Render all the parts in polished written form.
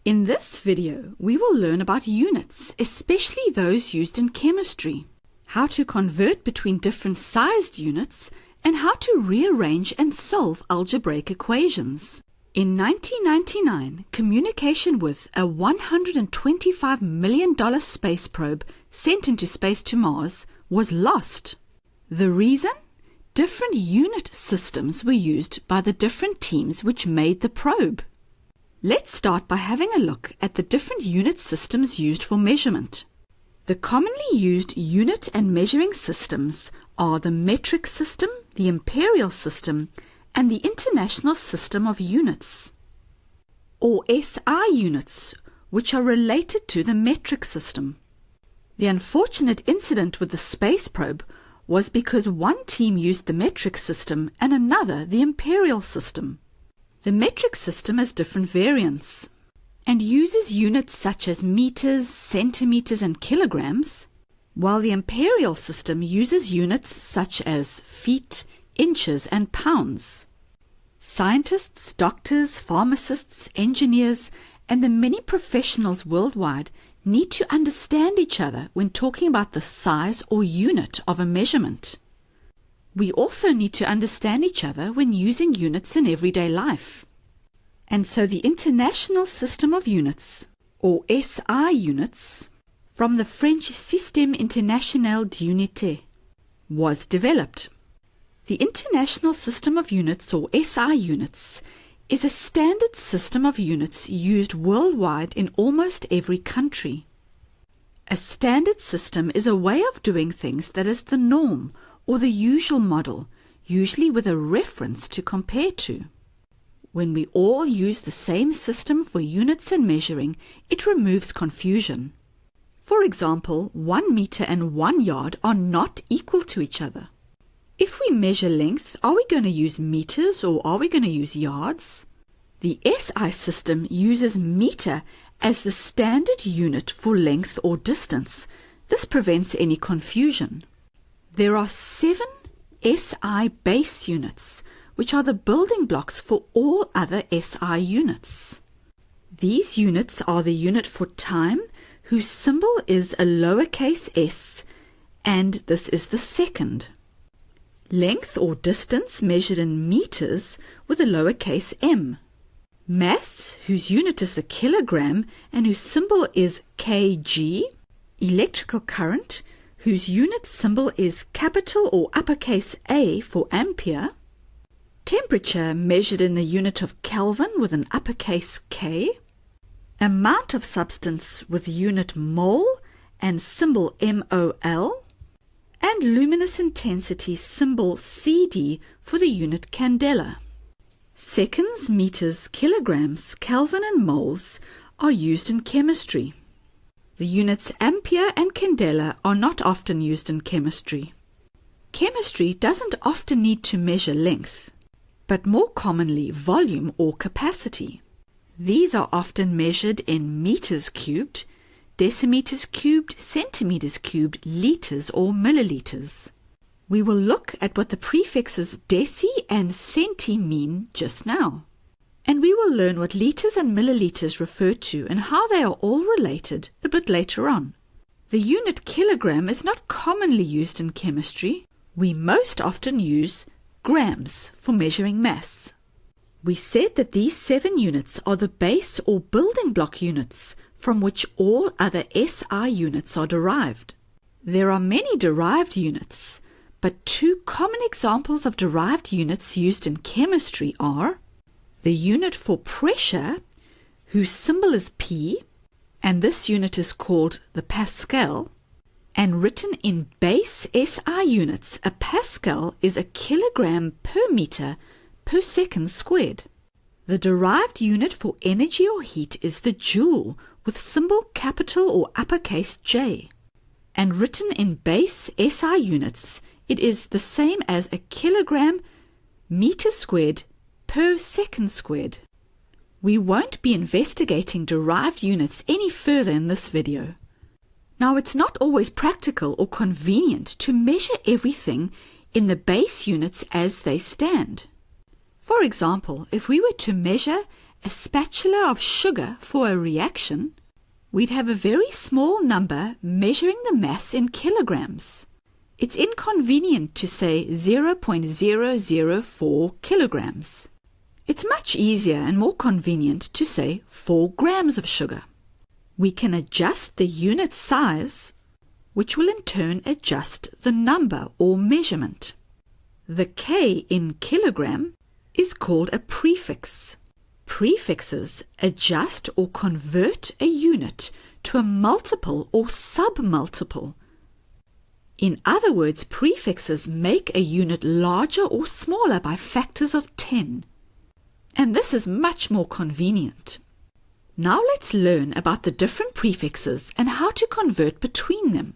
In this video, we will learn about units, especially those used in chemistry, how to convert between different sized units, and how to rearrange and solve algebraic equations. In 1999, communication with a $125 million space probe sent into space to Mars was lost. The reason? Different unit systems were used by the different teams which made the probe. Let's start by having a look at the different unit systems used for measurement. The commonly used unit and measuring systems are the metric system, the imperial system, and the International System of Units, or SI units, which are related to the metric system. The unfortunate incident with the space probe was because one team used the metric system and another the imperial system. The metric system has different variants and uses units such as meters, centimeters, and kilograms, while the imperial system uses units such as feet, inches, and pounds. Scientists, doctors, pharmacists, engineers, and the many professionals worldwide need to understand each other when talking about the size or unit of a measurement. We also need to understand each other when using units in everyday life. And so the International System of Units, or SI units, from the French Système International d'Unité, was developed. The International System of Units, or SI units, is a standard system of units used worldwide in almost every country. A standard system is a way of doing things that is the norm or the usual model, usually with a reference to compare to. When we all use the same system for units and measuring, it removes confusion. For example, 1 meter and 1 yard are not equal to each other. If we measure length, are we going to use meters or are we going to use yards? The SI system uses meter as the standard unit for length or distance. This prevents any confusion. There are 7 SI base units, which are the building blocks for all other SI units. These units are the unit for time, whose symbol is a lowercase s, and this is the second. Length or distance measured in meters with a lowercase m. Mass, whose unit is the kilogram and whose symbol is kg. Electrical current, whose unit symbol is capital or uppercase A for ampere. Temperature measured in the unit of Kelvin with an uppercase K. Amount of substance with unit mole and symbol MOL. And luminous intensity symbol CD for the unit candela. Seconds, meters, kilograms, Kelvin and moles are used in chemistry. The units ampere and candela are not often used in chemistry. Chemistry doesn't often need to measure length, but more commonly volume or capacity. These are often measured in meters cubed, decimeters cubed, centimeters cubed, liters or milliliters. We will look at what the prefixes deci and centi mean just now. And we will learn what liters and milliliters refer to and how they are all related a bit later on. The unit kilogram is not commonly used in chemistry. We most often use grams for measuring mass. We said that these 7 units are the base or building block units from which all other SI units are derived. There are many derived units, but 2 common examples of derived units used in chemistry are the unit for pressure, whose symbol is P, and this unit is called the Pascal, and written in base SI units, a Pascal is a kilogram per meter per second squared. The derived unit for energy or heat is the joule, with symbol capital or uppercase J. And written in base SI units, it is the same as a kilogram meter squared per second squared. We won't be investigating derived units any further in this video. Now, it's not always practical or convenient to measure everything in the base units as they stand. For example, if we were to measure a spatula of sugar for a reaction, we'd have a very small number measuring the mass in kilograms. It's inconvenient to say 0.004 kilograms. It's much easier and more convenient to say 4 grams of sugar. We can adjust the unit size, which will in turn adjust the number or measurement. The K in kilogram is called a prefix. Prefixes adjust or convert a unit to a multiple or submultiple. In other words, prefixes make a unit larger or smaller by factors of 10. And this is much more convenient. Now let's learn about the different prefixes and how to convert between them.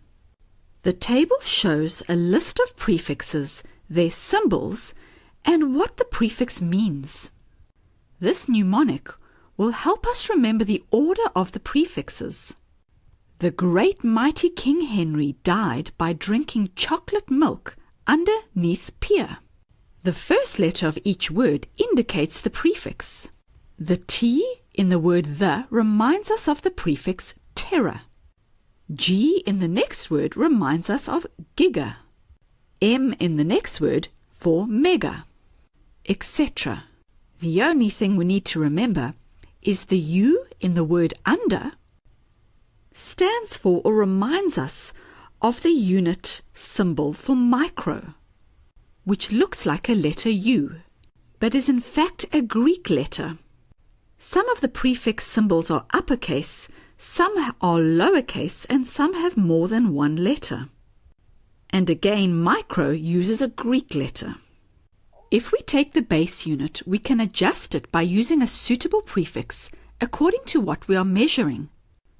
The table shows a list of prefixes, their symbols, and what the prefix means. This mnemonic will help us remember the order of the prefixes. The great mighty King Henry died by drinking chocolate milk underneath pier. The first letter of each word indicates the prefix. The T in the word the reminds us of the prefix terror. G in the next word reminds us of giga. M in the next word for mega, etc. The only thing we need to remember is the U in the word under stands for or reminds us of the unit symbol for micro, which looks like a letter U, but is in fact a Greek letter. Some of the prefix symbols are uppercase, some are lowercase, and some have more than one letter. And again, micro uses a Greek letter. If we take the base unit, we can adjust it by using a suitable prefix according to what we are measuring.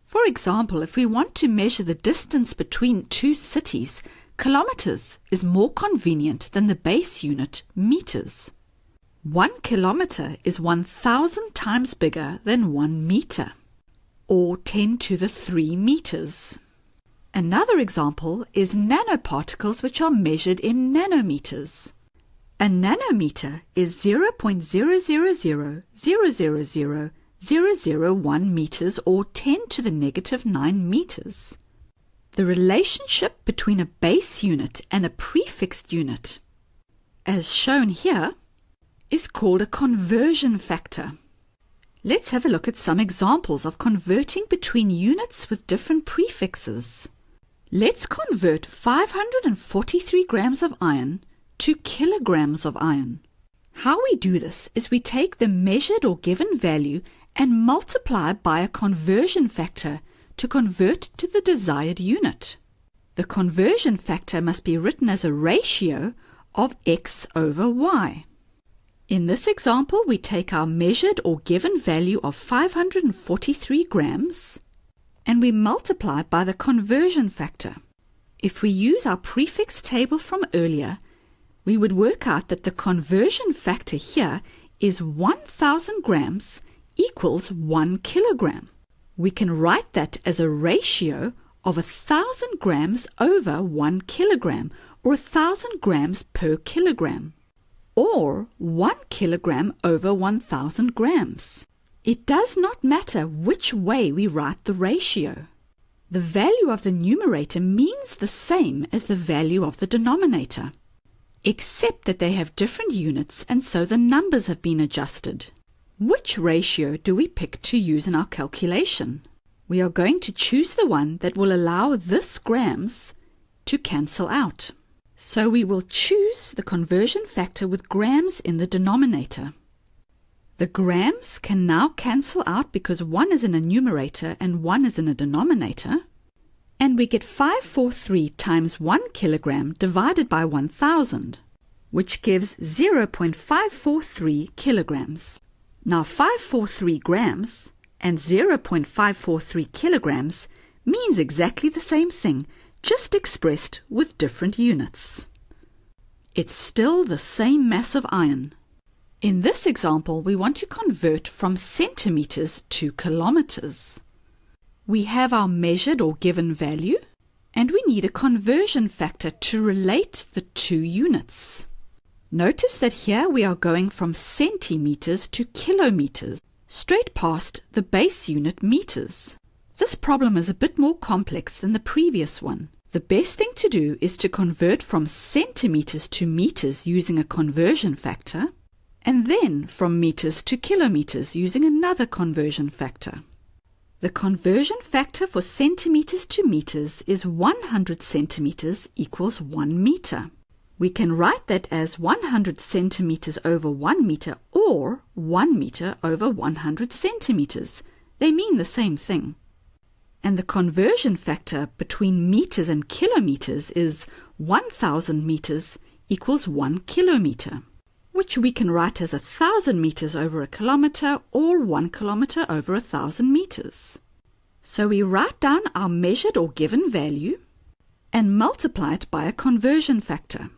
For example, if we want to measure the distance between two cities, kilometers is more convenient than the base unit, meters. 1 kilometer is 1,000 times bigger than 1 meter, or 10 to the 3 meters. Another example is nanoparticles, which are measured in nanometers. A nanometer is 0.000000001 meters, or 10 to the negative 9 meters. The relationship between a base unit and a prefixed unit, as shown here, is called a conversion factor. Let's have a look at some examples of converting between units with different prefixes. Let's convert 543 grams of iron to kilograms of iron. How we do this is we take the measured or given value and multiply by a conversion factor to convert to the desired unit. The conversion factor must be written as a ratio of x over y. In this example, we take our measured or given value of 543 grams and we multiply by the conversion factor. If we use our prefix table from earlier, we would work out that the conversion factor here is 1,000 grams equals 1 kilogram. We can write that as a ratio of 1,000 grams over 1 kilogram, or 1,000 grams per kilogram, or 1 kilogram over 1,000 grams. It does not matter which way we write the ratio. The value of the numerator means the same as the value of the denominator, except that they have different units and so the numbers have been adjusted. Which ratio do we pick to use in our calculation? We are going to choose the one that will allow this grams to cancel out. So we will choose the conversion factor with grams in the denominator. The grams can now cancel out because one is in a numerator and one is in a denominator. And we get 543 times 1 kilogram divided by 1,000, which gives 0.543 kilograms. Now 543 grams and 0.543 kilograms means exactly the same thing, just expressed with different units. It's still the same mass of iron. In this example, we want to convert from centimeters to kilometers. We have our measured or given value, and we need a conversion factor to relate the two units. Notice that here we are going from centimeters to kilometers. straight past the base unit meters. This problem is a bit more complex than the previous one. The best thing to do is to convert from centimeters to meters using a conversion factor, and then from meters to kilometers using another conversion factor. The conversion factor for centimeters to meters is 100 centimeters equals 1 meter. We can write that as 100 centimeters over 1 meter or 1 meter over 100 centimeters. They mean the same thing. And the conversion factor between meters and kilometers is 1,000 meters equals 1 kilometer, which we can write as 1,000 meters over a kilometer or 1 kilometer over 1,000 meters. So we write down our measured or given value and multiply it by a conversion factor.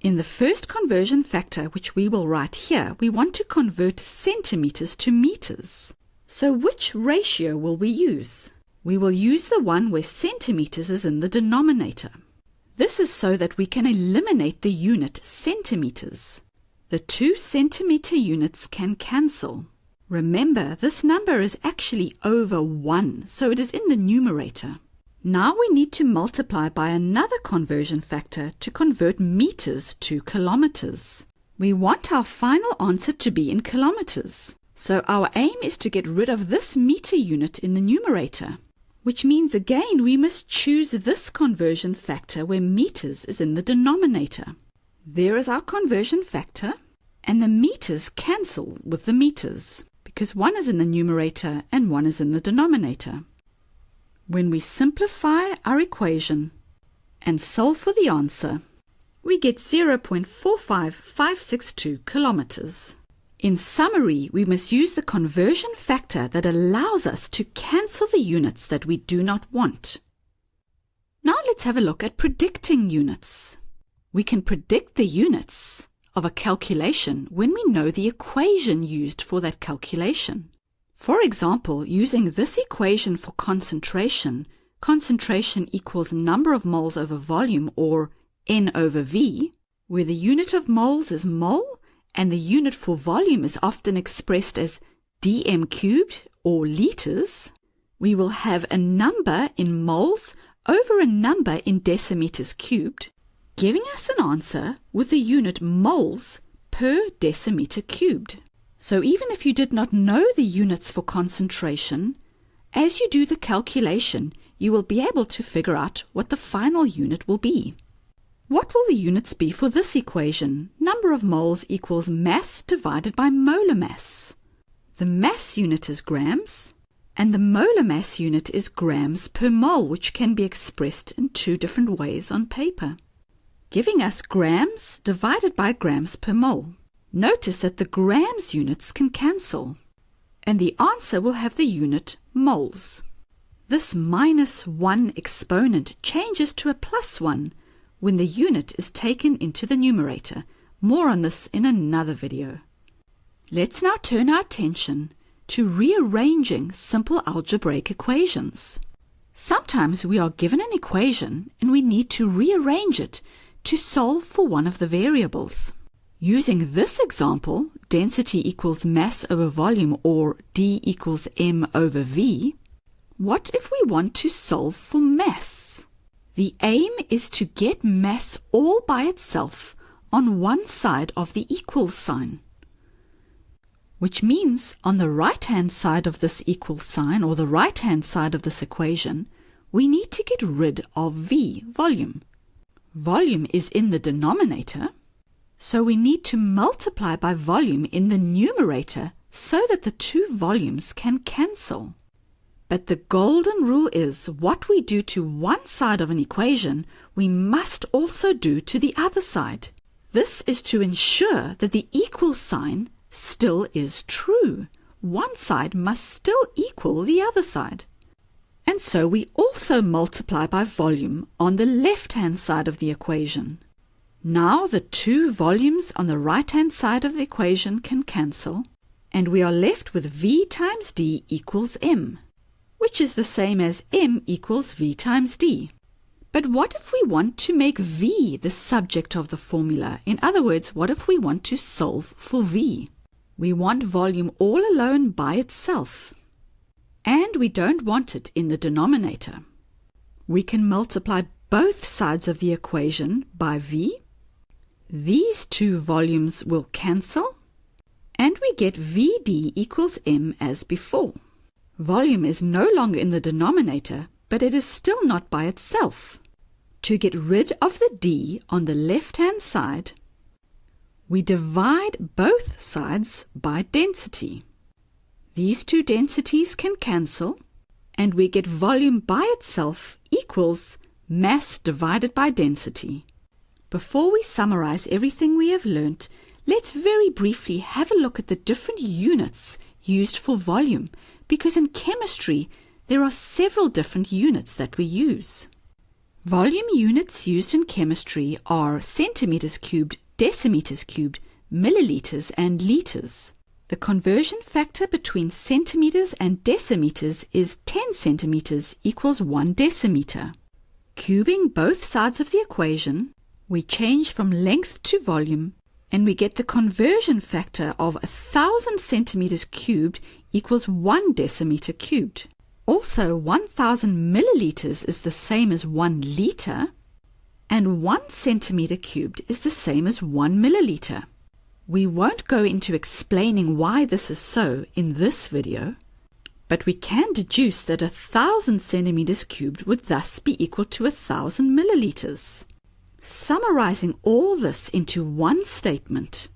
In the first conversion factor, which we will write here, we want to convert centimeters to meters. So which ratio will we use? We will use the one where centimeters is in the denominator. This is so that we can eliminate the unit centimeters. The 2 centimeter units can cancel. Remember, this number is actually over 1, so it is in the numerator. Now we need to multiply by another conversion factor to convert meters to kilometers. We want our final answer to be in kilometers. So our aim is to get rid of this meter unit in the numerator, which means again we must choose this conversion factor where meters is in the denominator. There is our conversion factor, and the meters cancel with the meters, because one is in the numerator and one is in the denominator. When we simplify our equation and solve for the answer, we get 0.45562 kilometers. In summary, we must use the conversion factor that allows us to cancel the units that we do not want. Now let's have a look at predicting units. We can predict the units of a calculation when we know the equation used for that calculation. For example, using this equation for concentration, concentration equals number of moles over volume, or N over V, where the unit of moles is mole and the unit for volume is often expressed as dm cubed or liters, we will have a number in moles over a number in decimeters cubed, giving us an answer with the unit moles per decimeter cubed. So even if you did not know the units for concentration, as you do the calculation, you will be able to figure out what the final unit will be. What will the units be for this equation? Number of moles equals mass divided by molar mass. The mass unit is grams, and the molar mass unit is grams per mole, which can be expressed in 2 different ways on paper, giving us grams divided by grams per mole. Notice that the grams units can cancel, and the answer will have the unit moles. This -1 exponent changes to a +1 when the unit is taken into the numerator. More on this in another video. Let's now turn our attention to rearranging simple algebraic equations. Sometimes we are given an equation and we need to rearrange it to solve for one of the variables. Using this example, density equals mass over volume, or D equals M over V, what if we want to solve for mass? The aim is to get mass all by itself on one side of the equal sign, which means on the right-hand side of this equal sign, or the right-hand side of this equation, we need to get rid of V, volume. Volume is in the denominator, so we need to multiply by volume in the numerator so that the 2 volumes can cancel. But the golden rule is what we do to one side of an equation, we must also do to the other side. This is to ensure that the equal sign still is true. One side must still equal the other side. And so we also multiply by volume on the left-hand side of the equation. Now the 2 volumes on the right-hand side of the equation can cancel, and we are left with V times D equals M, which is the same as M equals V times D. But what if we want to make V the subject of the formula? In other words, what if we want to solve for V? We want volume all alone by itself. And we don't want it in the denominator. We can multiply both sides of the equation by V. These two volumes will cancel, and we get VD equals M as before. Volume is no longer in the denominator, but it is still not by itself. To get rid of the D on the left-hand side, we divide both sides by density. These two densities can cancel, and we get volume by itself equals mass divided by density. Before we summarize everything we have learnt, let's very briefly have a look at the different units used for volume, because in chemistry there are several different units that we use. Volume units used in chemistry are centimeters cubed, decimeters cubed, milliliters, and liters. The conversion factor between centimeters and decimeters is 10 centimeters equals 1 decimeter. Cubing both sides of the equation, we change from length to volume, and we get the conversion factor of 1,000 centimeters cubed equals 1 decimeter cubed. Also, 1,000 milliliters is the same as 1 liter, and 1 centimeter cubed is the same as 1 milliliter. We won't go into explaining why this is so in this video, but we can deduce that 1,000 centimeters cubed would thus be equal to 1,000 milliliters. Summarizing all this into one statement,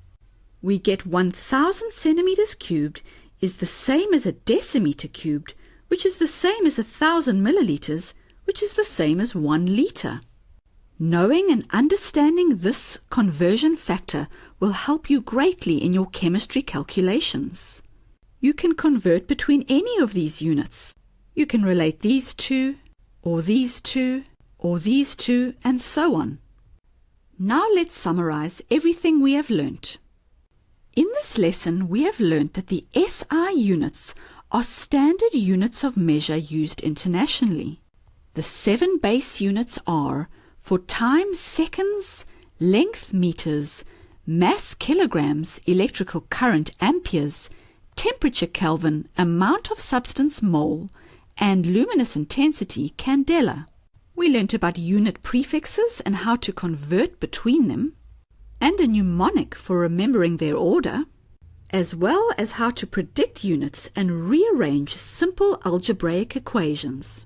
we get 1,000 centimeters cubed is the same as a decimeter cubed, which is the same as 1,000 milliliters, which is the same as 1 liter. Knowing and understanding this conversion factor will help you greatly in your chemistry calculations. You can convert between any of these units. You can relate these two, or these two, or these two, and so on. Now let's summarize everything we have learnt. In this lesson, we have learnt that the SI units are standard units of measure used internationally. The 7 base units are for time seconds, length meters, mass kilograms, electrical current amperes, temperature Kelvin, amount of substance mole, and luminous intensity candela. We learnt about unit prefixes and how to convert between them, and a mnemonic for remembering their order, as well as how to predict units and rearrange simple algebraic equations.